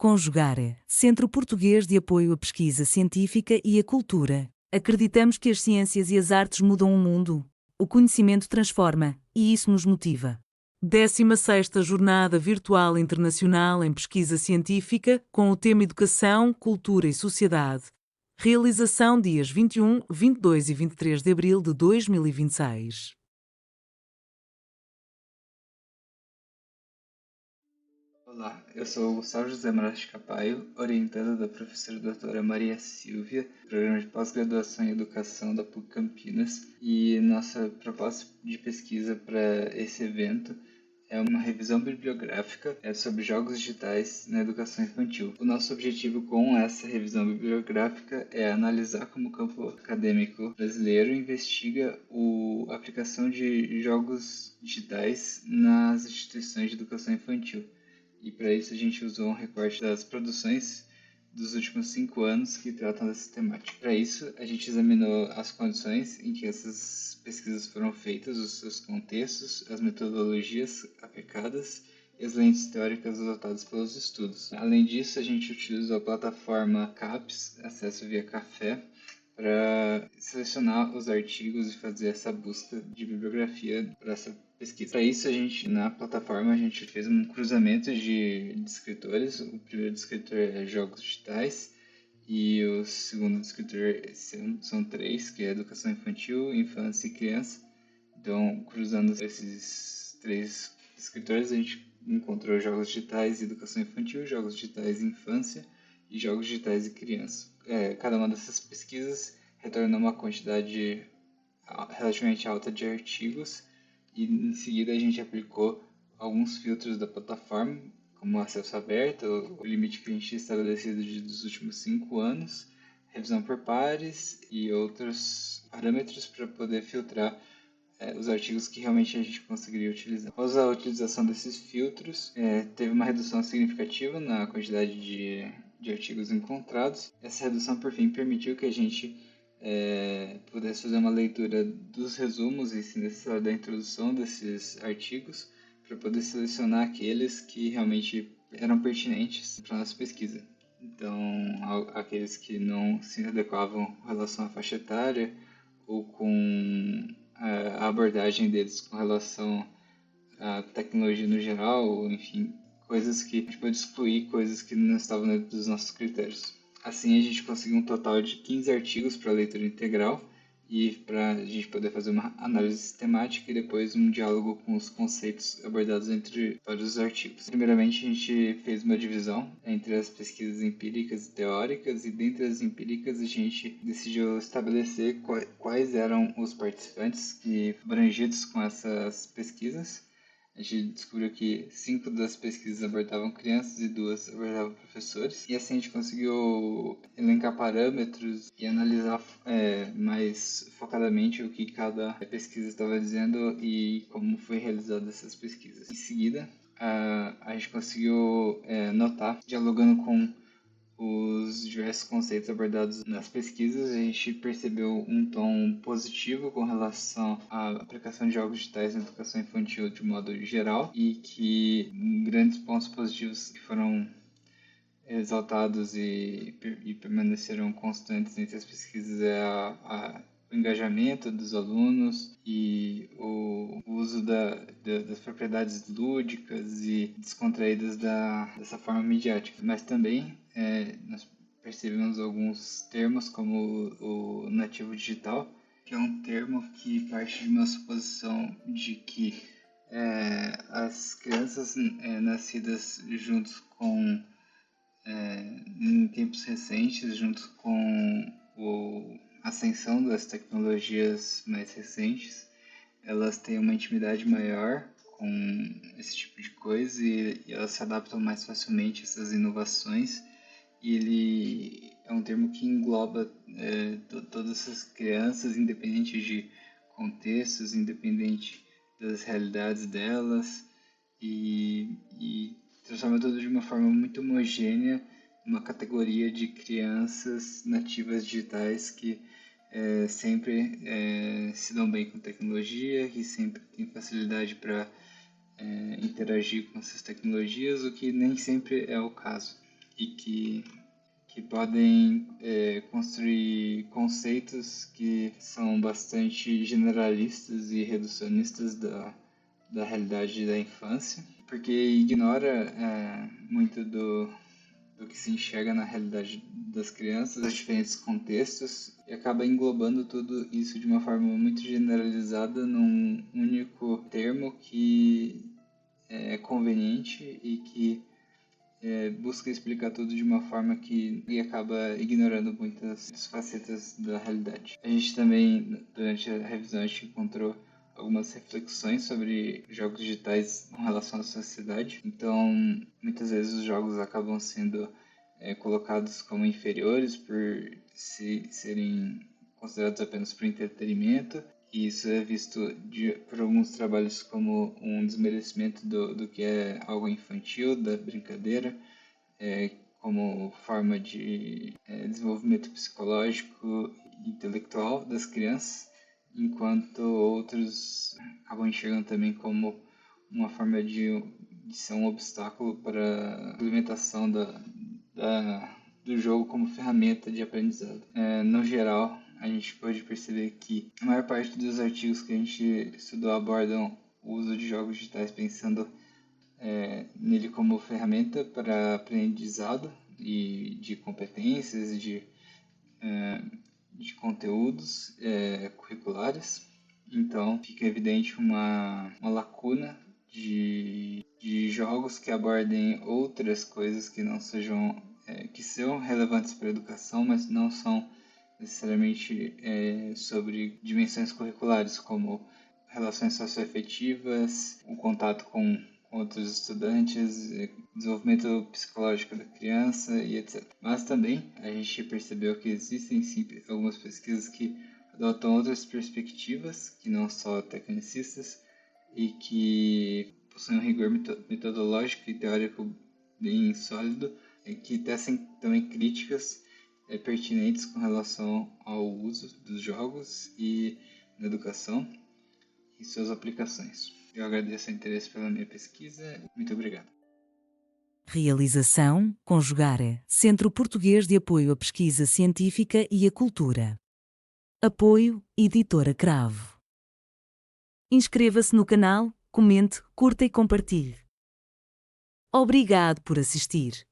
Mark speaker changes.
Speaker 1: Conjugare, Centro Português de Apoio à Pesquisa Científica e à Cultura. Acreditamos que as ciências e as artes mudam o mundo. O conhecimento transforma, e isso nos motiva. 16ª Jornada Virtual Internacional em Pesquisa Científica, com o tema Educação, Cultura e Sociedade. Realização dias 21, 22 e 23 de abril de 2026.
Speaker 2: Olá, eu sou o Gustavo José Moraes de Capaio, orientando da professora doutora Maria Silvia, programa de pós-graduação em educação da PUC Campinas, e nossa proposta de pesquisa para esse evento é uma revisão bibliográfica sobre jogos digitais na educação infantil. O nosso objetivo com essa revisão bibliográfica é analisar como o campo acadêmico brasileiro investiga a aplicação de jogos digitais nas instituições de educação infantil. E para isso a gente usou um recorte das produções dos últimos 5 anos que tratam dessa temática. Para isso, a gente examinou as condições em que essas pesquisas foram feitas, os seus contextos, as metodologias aplicadas e as lentes teóricas adotadas pelos estudos. Além disso, a gente utilizou a plataforma CAPES, acesso via café, para selecionar os artigos e fazer essa busca de bibliografia para essa pesquisa. Para isso, na plataforma, a gente fez um cruzamento de escritores. O primeiro descritor é Jogos Digitais e o segundo descritor são 3, que é Educação Infantil, Infância e Criança. Então, cruzando esses 3 escritores, a gente encontrou Jogos Digitais e Educação Infantil, Jogos Digitais e Infância e Jogos Digitais e Criança. Cada uma dessas pesquisas retorna uma quantidade relativamente alta de artigos e em seguida a gente aplicou alguns filtros da plataforma, como acesso aberto, o limite que a gente tinha estabelecido dos últimos 5 anos, revisão por pares e outros parâmetros para poder filtrar os artigos que realmente a gente conseguiria utilizar. Após a utilização desses filtros, teve uma redução significativa na quantidade de artigos encontrados. Essa redução, por fim, permitiu que a gente pudesse fazer uma leitura dos resumos e, se necessário, da introdução desses artigos para poder selecionar aqueles que realmente eram pertinentes para a nossa pesquisa. Então, aqueles que não se adequavam com relação à faixa etária ou com a abordagem deles com relação à tecnologia no geral, ou enfim, coisas que a gente pode excluir, coisas que não estavam dentro dos nossos critérios. Assim, a gente conseguiu um total de 15 artigos para leitura integral e para a gente poder fazer uma análise sistemática e depois um diálogo com os conceitos abordados entre vários artigos. Primeiramente, a gente fez uma divisão entre as pesquisas empíricas e teóricas, e dentre as empíricas a gente decidiu estabelecer quais eram os participantes que abrangidos com essas pesquisas. A gente descobriu que 5 das pesquisas abordavam crianças e 2 abordavam professores. E assim a gente conseguiu elencar parâmetros e analisar mais focadamente o que cada pesquisa estava dizendo e como foi realizada essas pesquisas. Em seguida, a gente conseguiu notar, dialogando com os diversos conceitos abordados nas pesquisas, a gente percebeu um tom positivo com relação à aplicação de jogos digitais na educação infantil de modo geral, e que grandes pontos positivos que foram exaltados e permaneceram constantes entre as pesquisas é o engajamento dos alunos e o uso das propriedades lúdicas e descontraídas dessa forma midiática. Mas também nós percebemos alguns termos como o nativo digital, que é um termo que parte de uma suposição de que as crianças nascidas juntos com em tempos recentes, junto com a ascensão das tecnologias mais recentes, elas têm uma intimidade maior com esse tipo de coisa e elas se adaptam mais facilmente a essas inovações. E ele é um termo que engloba todas essas crianças, independente de contextos, independente das realidades delas, e transforma tudo de uma forma muito homogênea, uma categoria de crianças nativas digitais que sempre se dão bem com tecnologia, que sempre têm facilidade para interagir com essas tecnologias, o que nem sempre é o caso. e que podem construir conceitos que são bastante generalistas e reducionistas da realidade da infância, porque ignora muito do que se enxerga na realidade das crianças, os diferentes contextos, e acaba englobando tudo isso de uma forma muito generalizada num único termo que é conveniente e que busca explicar tudo de uma forma que e acaba ignorando muitas facetas da realidade. A gente também, durante a revisão, a gente encontrou algumas reflexões sobre jogos digitais com relação à sociedade. Então, muitas vezes os jogos acabam sendo colocados como inferiores por serem considerados apenas por entretenimento, e isso é visto por alguns trabalhos como um desmerecimento do que é algo infantil, da brincadeira, como forma de desenvolvimento psicológico e intelectual das crianças, enquanto outros acabam enxergando também como uma forma de ser um obstáculo para a implementação do jogo como ferramenta de aprendizado. No geral, a gente pode perceber que a maior parte dos artigos que a gente estudou abordam o uso de jogos digitais pensando nele como ferramenta para aprendizado e de competências, de conteúdos curriculares. Então, fica evidente uma lacuna de jogos que abordem outras coisas que não sejam que são relevantes para a educação, mas não são necessariamente sobre dimensões curriculares, como relações socioafetivas, o contato com outros estudantes, desenvolvimento psicológico da criança e etc. Mas também a gente percebeu que existem sim algumas pesquisas que adotam outras perspectivas, que não só tecnicistas, e que possuem um rigor metodológico e teórico bem sólido, e que tecem também críticas pertinentes com relação ao uso dos jogos e na educação e suas aplicações. Eu agradeço o interesse pela minha pesquisa. Muito obrigado.
Speaker 1: Realização, Conjugare, Centro Português de Apoio à Pesquisa Científica e à Cultura. Apoio, Editora Cravo. Inscreva-se no canal, comente, curta e compartilhe. Obrigado por assistir.